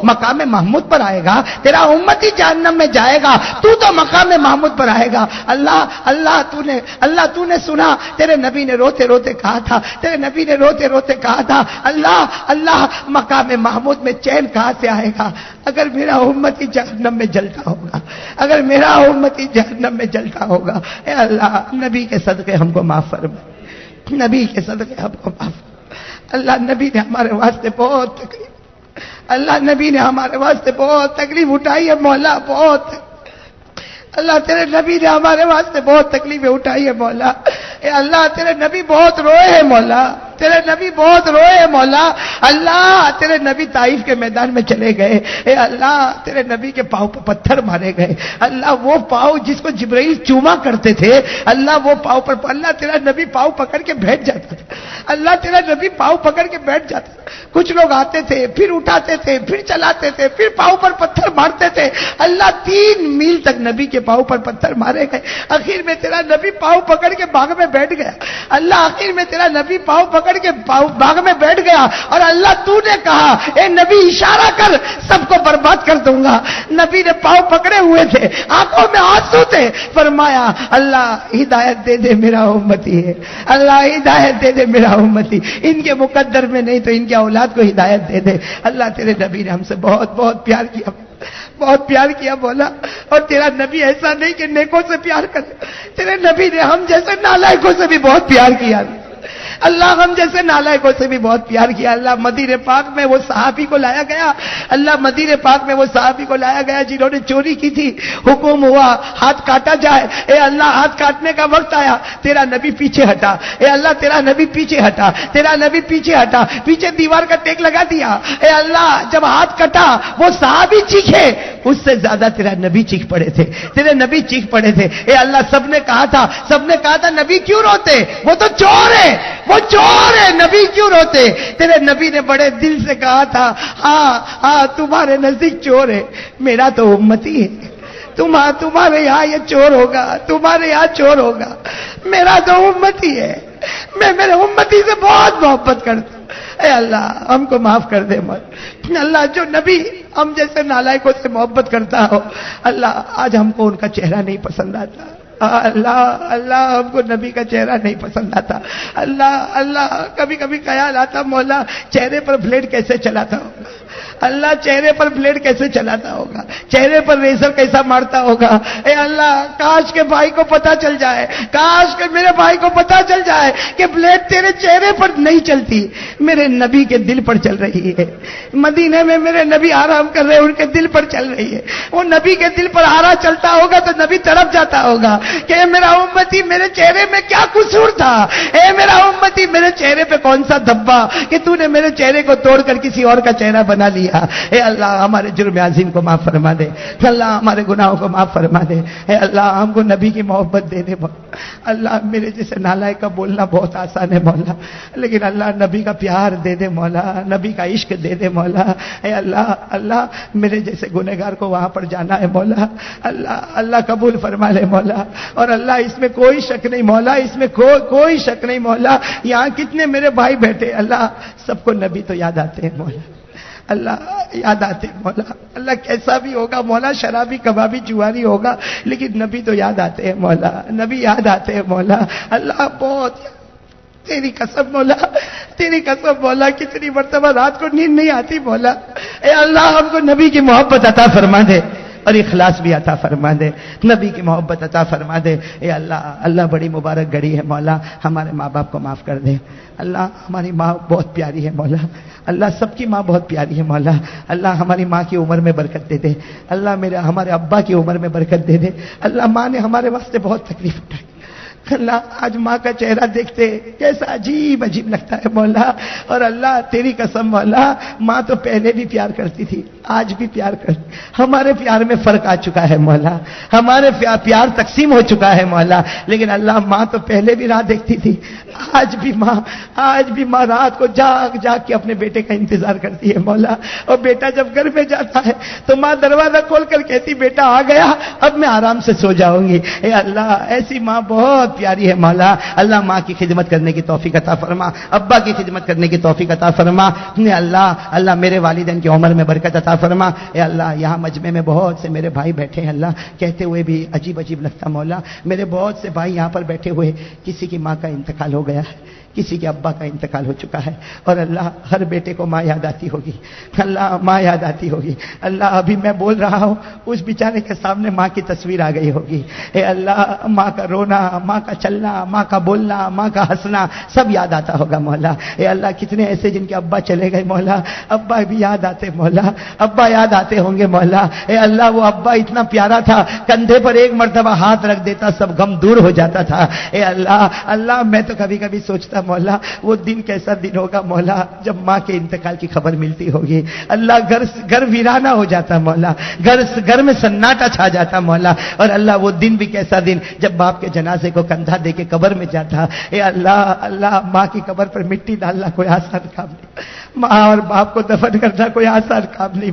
مقام محمود پر آئے گا، تیرا امتی جہنم میں جائے گا، تو مقام محمود پر آئے گا۔ اللہ تو نے سنا، تیرے نبی نے روتے روتے کہا تھا، تیرے نبی نے روتے روتے کہا تھا، اللہ مقام محمود میں چین کہاں سے آئے گا اگر میرا امتی جہنم میں جلتا ہوگا، اگر میرا امتی جہنم میں جلتا ہوگا۔ اے اللہ، نبی کے صدقے ہم کو معاف فرما، نبی کے صدقے ہم کو معاف فرما۔ اللہ، نبی نے ہمارے واسطے بہت تکلیف، اللہ نبی نے ہمارے واسطے بہت تکلیف اٹھائی ہے مولا، بہت۔ اللہ تیرے نبی نے ہمارے واسطے بہت تکلیفیں اٹھائی ہے مولا۔ اے اللہ، تیرے نبی بہت روئے ہیں مولا، تیرے نبی بہت روئے ہیں مولا۔ اللہ، تیرے نبی طائف کے میدان میں چلے گئے، اے اللہ تیرے نبی کے پاؤں پر پتھر مارے گئے۔ اللہ، وہ پاؤں جس کو جبرائیل چوما کرتے تھے، اللہ وہ پاؤں پر، اللہ تیرا نبی پاؤں پکڑ کے بیٹھ جاتا تھا، اللہ تیرا نبی پاؤں پکڑ کے بیٹھ جاتا تھا۔ کچھ لوگ آتے تھے، پھر اٹھاتے تھے، پھر چلاتے تھے، پھر پاؤں پر پتھر مارتے تھے۔ اللہ، 3 میل تک نبی کے پاؤں پر پتھر مارے گئے، آخر میں تیرا نبی پاؤں پکڑ کے باغ میں بیٹھ گیا۔ اللہ، آخر میں تیرا نبی پاؤں پکڑ کے باغ میں بیٹھ گیا، اور اللہ تو نے کہا اے نبی اشارہ کر، سب کو برباد کر دوں گا۔ نبی نے پاؤں پکڑے ہوئے تھے، آنکھوں میں آنسو تھے، فرمایا اللہ ہدایت دے دے میرا امتی ہے، اللہ ہدایت دے دے میرا امتی، ان کے مقدر میں نہیں تو ان کے اولاد کو ہدایت دے دے۔ اللہ تیرے نبی نے ہم سے بہت بہت پیار کیا، بہت پیار کیا مولا، اور تیرا نبی ایسا نہیں کہ نیکوں سے پیار کرے، تیرے نبی نے ہم جیسے نالائقوں سے بھی بہت پیار کیا، اللہ ہم جیسے نالائقوں سے بھی بہت پیار کیا۔ اللہ، مدینے پاک میں وہ صحابی کو لایا گیا، اللہ مدینے پاک میں وہ صحابی کو لایا گیا جنہوں نے چوری کی تھی، حکم ہوا ہاتھ کاٹا جائے، اے اللہ ہاتھ کاٹنے کا وقت آیا، تیرا نبی پیچھے ہٹا، اے اللہ تیرا نبی پیچھے ہٹا، تیرا نبی پیچھے ہٹا، پیچھے دیوار کا ٹیک لگا دیا۔ اے اللہ، جب ہاتھ کٹا وہ صحابی چیخے، اس سے زیادہ تیرا نبی چیخ پڑے تھے، تیرے نبی چیخ پڑے تھے۔ اے اللہ، سب نے کہا تھا نبی کیوں روتے، وہ تو چور ہے، وہ چور ہے، نبی کیوں روتے؟ تیرے نبی نے بڑے دل سے کہا تھا ہاں تمہارے نزدیک چور ہے، میرا تو امتی ہے، تمہارے یہاں یہ چور ہوگا، تمہارے یہاں چور ہوگا، میرا تو امتی ہے، میں میرے امتی سے بہت محبت کرتا ہوں۔ اے اللہ ہم کو معاف کر دے مولا۔ اللہ، جو نبی ہم جیسے نالائقوں سے محبت کرتا ہو، اللہ آج ہم کو ان کا چہرہ نہیں پسند آتا، اللہ ہم کو نبی کا چہرہ نہیں پسند آتا، اللہ کبھی کبھی خیال آتا مولا چہرے پر بلیڈ کیسے چلاتا ہوگا، اللہ چہرے پر بلیڈ کیسے چلاتا ہوگا، چہرے پر ریزر کیسا مارتا ہوگا۔ اے اللہ، کاش کے بھائی کو پتا چل جائے، کاش کے میرے بھائی کو پتا چل جائے کہ بلیڈ تیرے چہرے پر نہیں چلتی، میرے نبی کے دل پر چل رہی ہے۔ مدینے میں میرے نبی آرام کر رہے، ان کے دل پر چل رہی ہے۔ وہ نبی کے دل پر آرا چلتا ہوگا تو نبی تڑپ جاتا ہوگا کہ اے میرا امتی، میرے چہرے میں کیا قصور تھا، اے میرا امتی میرے چہرے پہ کون سا دھبا کہ تو نے میرے چہرے کو توڑ کر کسی اور کا چہرہ بنا لیا۔ اے اللہ، ہمارے جرم عظیم کو معاف فرما دے، اللہ ہمارے گناہوں کو معاف فرما دے۔ اے اللہ، ہم کو نبی کی محبت دے دے اللہ، میرے جیسے نالائق کا بولنا بہت آسان ہے مولا، لیکن اللہ نبی کا پیار دے دے مولا، نبی کا عشق دے دے مولا۔ اے اللہ میرے جیسے گنہگار کو وہاں پر جانا ہے مولا، اللہ قبول فرما لے مولا۔ اور اللہ، اس میں کوئی شک نہیں مولا، اس میں کوئی شک نہیں مولا، یہاں کتنے میرے بھائی بیٹھے، اللہ سب کو نبی تو یاد آتے ہیں مولا، اللہ یاد آتے ہیں مولا، اللہ کیسا بھی ہوگا مولا، شرابی کبابی جواری ہوگا لیکن نبی تو یاد آتے ہیں مولا، نبی یاد آتے ہیں مولا۔ اللہ بہت تیری قسم مولا، تیری قسم مولا، کتنی مرتبہ رات کو نیند نہیں آتی مولا۔ اے اللہ، ہم کو نبی کی محبت عطا فرما دے اور اخلاص بھی عطا فرما دے، نبی کی محبت عطا فرما دے۔ اے اللہ بڑی مبارک گھڑی ہے مولا، ہمارے ماں باپ کو معاف کر دے۔ اللہ، ہماری ماں بہت پیاری ہے مولا، اللہ سب کی ماں بہت پیاری ہے مولا، اللہ ہماری ماں کی عمر میں برکت دے دے، اللہ ہمارے ابا کی عمر میں برکت دے دے۔ اللہ، ماں نے ہمارے واسطے بہت تکلیف اٹھائی، اللہ آج ماں کا چہرہ دیکھتے کیسا عجیب لگتا ہے مولا۔ اور اللہ تیری قسم مولا، ماں تو پہلے بھی پیار کرتی تھی، آج بھی پیار کرتی، ہمارے پیار میں فرق آ چکا ہے مولا، ہمارے پیار تقسیم ہو چکا ہے مولا، لیکن اللہ ماں تو پہلے بھی راہ دیکھتی تھی، آج بھی ماں رات کو جاگ کے اپنے بیٹے کا انتظار کرتی ہے مولا۔ اور بیٹا جب گھر میں جاتا ہے تو ماں دروازہ کھول کر کہتی بیٹا آ گیا، اب میں آرام سے سو جاؤں گی۔ اے اللہ، ایسی ماں بہت بہت پیاری ہے مولا. اللہ ماں کی خدمت کرنے کی توفیق عطا فرما, ابا کی خدمت کرنے کی توفیق عطا فرما. اللہ میرے والدین کی عمر میں برکت عطا فرما. اے اللہ یہاں مجمع میں بہت سے میرے بھائی بیٹھے ہیں, اللہ کہتے ہوئے بھی عجیب عجیب لگتا مولا. میرے بہت سے بھائی یہاں پر بیٹھے ہوئے, کسی کی ماں کا انتقال ہو گیا ہے, کسی کے ابا کا انتقال ہو چکا ہے, اور اللہ ہر بیٹے کو ماں یاد آتی ہوگی, اللہ ماں یاد آتی ہوگی. اللہ ابھی میں بول رہا ہوں, اس بیچارے کے سامنے ماں کی تصویر آ گئی ہوگی. اے اللہ ماں کا رونا, ماں کا چلنا, ماں کا بولنا, ماں کا ہنسنا سب یاد آتا ہوگا مولا. اے اللہ کتنے ایسے جن کے ابا چلے گئے مولا, ابا بھی یاد آتے مولا, ابا یاد آتے ہوں گے مولا. اے اللہ وہ ابا اتنا پیارا تھا, کندھے پر ایک مرتبہ ہاتھ رکھ دیتا سب غم دور ہو جاتا تھا. اے اللہ میں تو کبھی کبھی سوچتا مولا وہ دن کیسا دن ہوگا مولا جب ماں کے انتقال کی خبر ملتی ہوگی. اللہ گھر ویرانہ ہو جاتا مولا, گھر میں سناٹا چھا جاتا مولا. اور اللہ وہ دن بھی کیسا دن جب باپ کے جنازے کو کندھا دے کے قبر میں جاتا. اے اللہ ماں کی قبر پر مٹی ڈالنا کوئی آسان کام نہیں, ماں اور باپ کو دفن کرنا کوئی آسان کام نہیں.